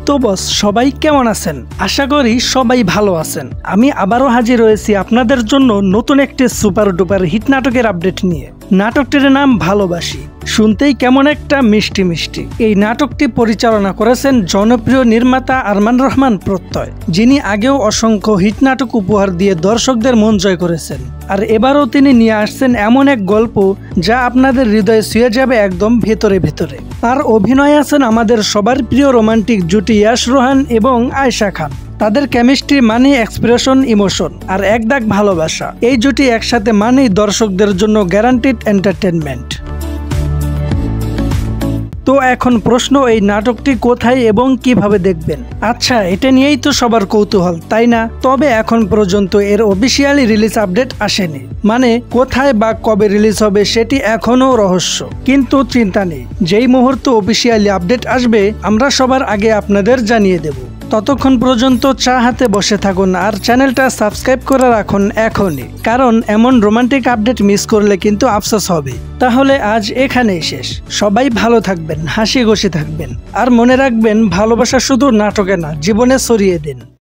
তো বস, সবাই কেমন আছেন? আশা করি সবাই ভালো আছেন। আমি আবারও হাজির হয়েছি আপনাদের জন্য নতুন একটি সুপার ডুপার হিট নাটকের আপডেট নিয়ে। নাটকটির নাম ভালোবাসি। শুনতেই কেমন একটা মিষ্টি মিষ্টি। এই নাটকটি পরিচালনা করেছেন জনপ্রিয় নির্মাতা আরমান রহমান প্রত্যয়, যিনি আগেও অসংখ্য হিট নাটক উপহার দিয়ে দর্শকদের মন জয় করেছেন। আর এবারও তিনি নিয়ে আসছেন এমন এক গল্প যা আপনাদের হৃদয়ে ছুঁয়ে যাবে একদম ভেতরে ভেতরে। আর অভিনয় আছেন আমাদের সবার প্রিয় রোমান্টিক জুটি ইয়াশ রোহান এবং আয়েশা খান। তাদের কেমিস্ট্রি মানে এক্সপ্রেশন, ইমোশন আর এক দাগ ভালোবাসা। এই জুটি একসাথে মানেই দর্শকদের জন্য গ্যারান্টিড এন্টারটেনমেন্ট। তো এখন প্রশ্ন, এই নাটকটি কোথায় এবং কিভাবে দেখবেন? আচ্ছা, এটা নিয়েই তো সবার কৌতূহল, তাই না? তবে এখন পর্যন্ত এর অফিসিয়ালি রিলিজ আপডেট আসেনি। মানে কোথায় বা কবে রিলিজ হবে সেটি এখনও রহস্য। কিন্তু চিন্তা নেই, যেই মুহূর্তে অফিসিয়ালি আপডেট আসবে আমরা সবার আগে আপনাদের জানিয়ে দেব। ততক্ষণ পর্যন্ত চা হাতে বসে থাকুন আর চ্যানেলটা সাবস্ক্রাইব করে রাখুন এখনই, কারণ এমন রোমান্টিক আপডেট মিস করলে কিন্তু আফসোস হবে। তাহলে আজ এখানেই শেষ। সবাই ভালো থাকবেন, হাসি খুশি থাকবেন আর মনে রাখবেন, ভালোবাসা শুধু নাটকে না, জীবনে ছড়িয়ে দিন।